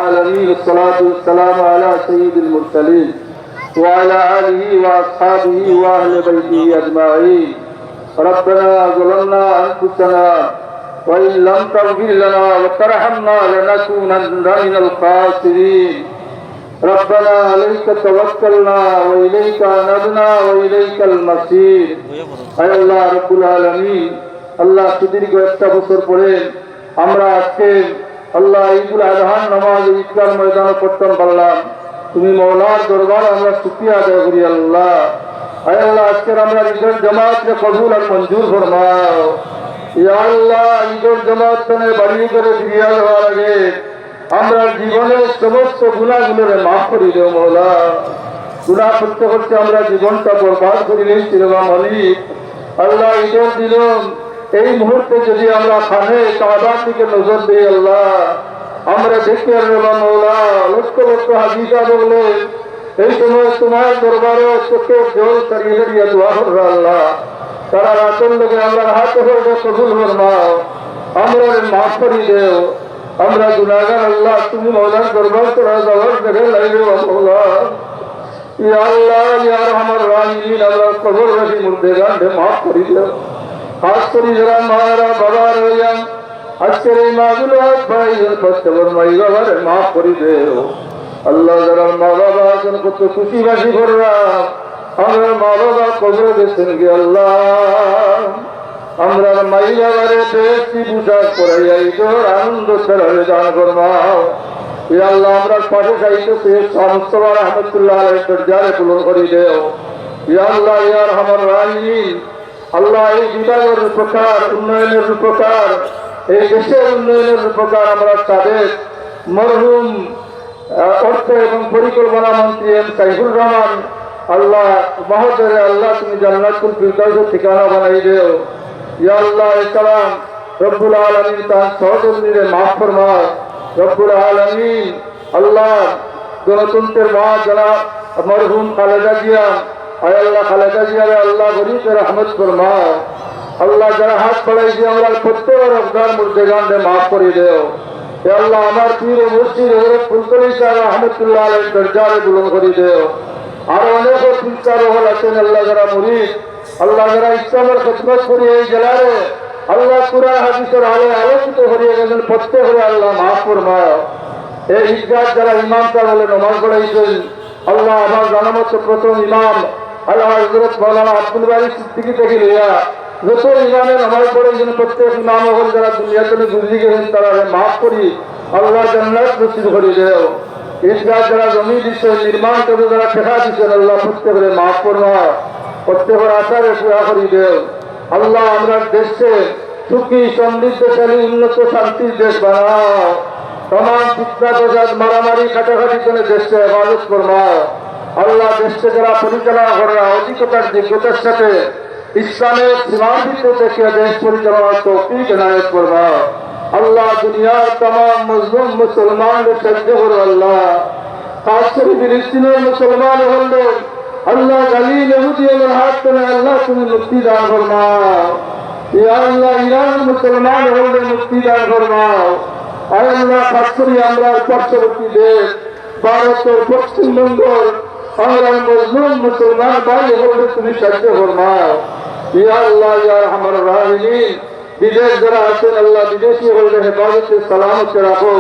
العالمين والصلاة والسلام على سيد المرسلين وعلى آله وأصحابه وأهل بيته أجمعين. ربنا ظلمنا أنفسنا وإن لم تغفر لنا وترحمنا لنكونن من الخاسرين. ربنا عليك توكلنا وإليك أنبنا وإليك المصير. أي الله رب العالمين আল্লাহ সুদীর্ঘ একটা বছর পরে আমরা আজকে আল্লাহ ঈদুল আজহার নামাজ ঈদগাহ ময়দানে পড়তাম পারলাম। তুমি মওলার দরবারে আমরা শুকরিয়া আদায় করি আল্লাহ। আয় আল্লাহ আজকের আমরা ঈদের জামাতকে কবুল আর মঞ্জুর ফরমাও। ইয়া আল্লাহ ঈদের জামাতকে বাড়ি করে ফিরিয়ে দেওয়ার আগে আমরা জীবনের সমস্ত গুনাহগুলোরে মাফ করে দেও মওলা। গুনাহ করতে করতে আমরা জীবনটা বরবাদ করে নিয়েছি রে মালিক। আল্লাহ ঈদের দিন এই মুহূর্তে যদি আমরা খানে কাবার দিকে নজর দিই আল্লাহ, আমরা দেখি মৌলা লক্ষ লক্ষ হাজিরা বললে এই সময় তোমার দরবারে চোখে জল সারিয়ে দিয়ে দোয়া করবো আল্লাহ। তারা রাতের লোকে আমরা হাতে হয়ে কবুল ফরমাও, আমরা মাফ করে দেও। আমরা গুনাহগার আল্লাহ, তুমি মৌলার দরবার তোরা যাওয়ার দেখে লাগবে মৌলা। ইয়া আল্লাহ ইয়া রহমান রাহিমিন, আমরা কবরবাসী মুর্দেগানকে মাফ করে দেও। খাস করে যারা মারা বাবা রইয়াম আজকের এই মাগুলো ভাইজন কষ্টবর মাই বাবার মাফ করে দেও আল্লাহ। যারা মা বাবা আছেন কত খুশি বাসি করলাম, আমরা মা বাবা কবর গেছেন গে আল্লাহ। আমরা মাই বাবারে বেশি পোশাক পরাইয়া ঈদের আনন্দ ছাড়ালে দান করমাও। ই আল্লাহ আমরা পাশে চাইতেছি সমস্ত রহমতুল্লাহ দরজারে পূরণ করে দেও। ইয়া আল্লাহ ইয়া রহমান রাহিম, আল্লাহ এই বিভাগের রূপকার, উন্নয়নের রূপকার, এই দেশের উন্নয়নের রূপকার আমরা সাবেক মরহুম অর্থ এবং পরিকল্পনা মন্ত্রী এম সাইফুর রহমান আল্লাহ মহোদয়, আল্লাহ তুমি জান্নাতুল ফিরদাউসের ঠিকানা বানাই দেও। ইয়া আল্লাহ ইসলাম রব্বুল আলামিন তার সহধর্মীরে মাফ ফরমাও। রব্বুল আলামিন আল্লাহ গণতন্ত্রের মা যারা মরহুম খালেদা জিয়া, আয় আল্লাহ খালেদা জিয়ারে আল্লাহ গরিবের রহমত ফরমাও। আল্লাহ যারা হাত বাড়াইছে আমরা প্রত্যেক রমজান মুর্দেগানকে মাফ করে দেও। এ আল্লাহ আমার পীর ও মুর্শিদ হযরত ফুলতলি সাহেব রহমতুল্লাহ আলাইহির দরজারে বুলন্দ করে দেও। আরো অনেক পীর হল আছেন আল্লাহ যারা মুরিদ, আল্লাহ যারা ইসলামের খেদমত করে এই জেলারে আল্লাহ কুরআন হাদিসের আলোয় আলোকিত হয়ে গেছেন, প্রত্যেকে আল্লাহ মাফ ফরমাও। এই ঈদগাহ যারা ইমাম সাহেব বলে নামাজ পড়াইছেন আল্লাহ, আমার জানামত প্রথম ইমাম আল্লাহ হযরত মাওলানা আব্দুল বারী সিদ্দিকী থেকে লইয়া যত ইমামে নামাজ পড়াইছেন প্রত্যেক ইমাম হল যারা দুনিয়াতে গুজরি গেছেন তারা মাফ করি আল্লাহ জান্নাত নসিব করে দেও। ঈদগাহ যারা জমি দিচ্ছেন, নির্মাণ করে যারা ঠেকা দিচ্ছেন আল্লাহ প্রত্যেকের মাফ ফরমাও, প্রত্যেকের আশারে পুরা করে দেও। আল্লাহ আমরা দেশকে সুখী সমৃদ্ধশালী উন্নত শান্তির দেশ বানাও। তমাম ফিতনা ফাসাদ মারামারি কাটাকাটি করে দেশকে হেফাজত ফরমাও। আল্লাহ দেশকে যারা পরিচালনা করে অধিকতার যোগ্যতার সাথে ইসলামের সীমার ভিতরে থেকে দেশ পরিচালনার তৌফিক এনায়েত ফরমাও। আল্লাহ দুনিয়ার तमाम মুসলিম মুসলমানদের সাহায্য করো আল্লাহ। খাস করে ফিলিস্তিনের মুসলমান হলে আল্লাহ গালিল ইহুদিদের হাত থেকে আল্লাহ তুমি মুক্তি দান ফরমাও। ইয়া আল্লাহ ইরানের মুসলমান হলে মুক্তি দান ফরমাও। আয় আল্লাহ খাস করে আমরা পার্শ্ববর্তী দেশ ভারতের পশ্চিমবঙ্গের আমরা মুসলিম মুসলমান ভাই হলে তুমি সাহায্য ফরমাও। ইয়া আল্লাহ ইয়া রহমান রাহিমিন, বিদেশ যারা আছেন আল্লাহ বিদেশি হলে হেফাজতে সালামতে রাখো।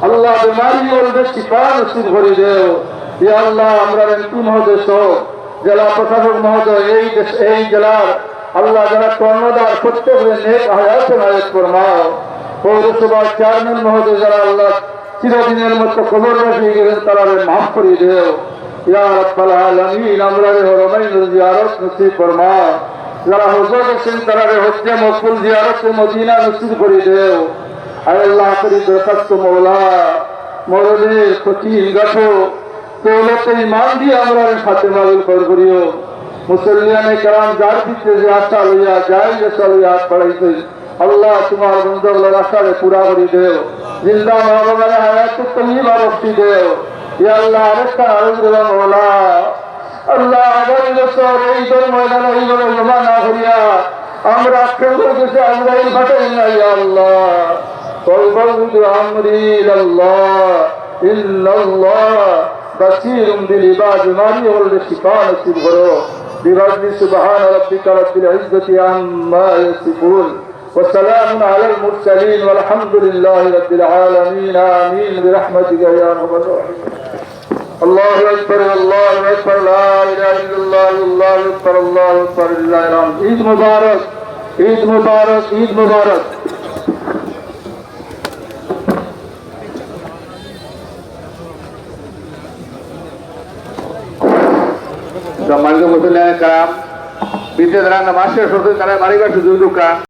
আল্লাহ বিমারি হলে শিফা নসিব করে দেও। ইয়া আল্লাহ আমরা এমপি মহোদয় সহ জেলা প্রশাসক মহোদয় এই জেলার আল্লাহ যারা কর্ণধার প্রত্যেকের নেক হায়াত নায়েত ফরমাও। পৌরসভার চেয়ারম্যান মহোদয় যারা আল্লাহ চিরদিনের মতো কবরবাসী গেলেন তারা মাফ করে দেও। ইয়া রাব্বাল আলামিন আমরা হরমাইন জিয়ারত নসিব ফরমাও। যারা হজ করছেন তারা হজ্জে মকবুল জিয়ারতে মদিনা নসিব করে দেও। আয় আল্লাহ করি দরখাস্ত মওলা মরদের কঠিন গাঠো দৌলতে ইমান দিয়ে আমরা সাথে মাবিল করিও। মুসলিয়ানে কারাম যার ভিতরে যে আশা লইয়া যাই যে লইয়া পড়াইছে আল্লাহ তোমার বন্ধুগুলোর আশারে পুরা করে দেও। জিন্দা মা বাবার হায়াত তৈয়বা বখশি দেও। ইয়া আল্লাহ আরেকটা আরজ দেওয়া মওলা আল্লাহ আগামী বছর এই দল ময়দানে এইভাবে জমা না করিয়া আমরা কেন্দ্র দেশে আজরাইল পাঠাই না। ইয়া আল্লাহ কলবল আমরি আল্লাহ ইন্নাল্লাহ বাসীরুম বিল ইবাদ বিমারি হলে শিফা নসিব করো বিভাগি সুবহান রাব্বিকা রাব্বিল ইজ্জতি আম্মা ইয়াসিফুন ওয়া সালামুন আলাল মুরসালিন ওয়াল হামদুলিল্লাহি রাব্বিল আলামিন আমিন বিরহমাতিকা ইয়া আরহামার রাহিমিন الله أكبر الله أكبر لا إله إلا الله الله أكبر الله أكبر لله الحمد عيد مبارك عيد مبارك عيد مبارك সম্মানিত মুসলিম কারাম বিদ্যুৎ রান্না মাসের শুধু তারা বাড়িঘর সুযোগ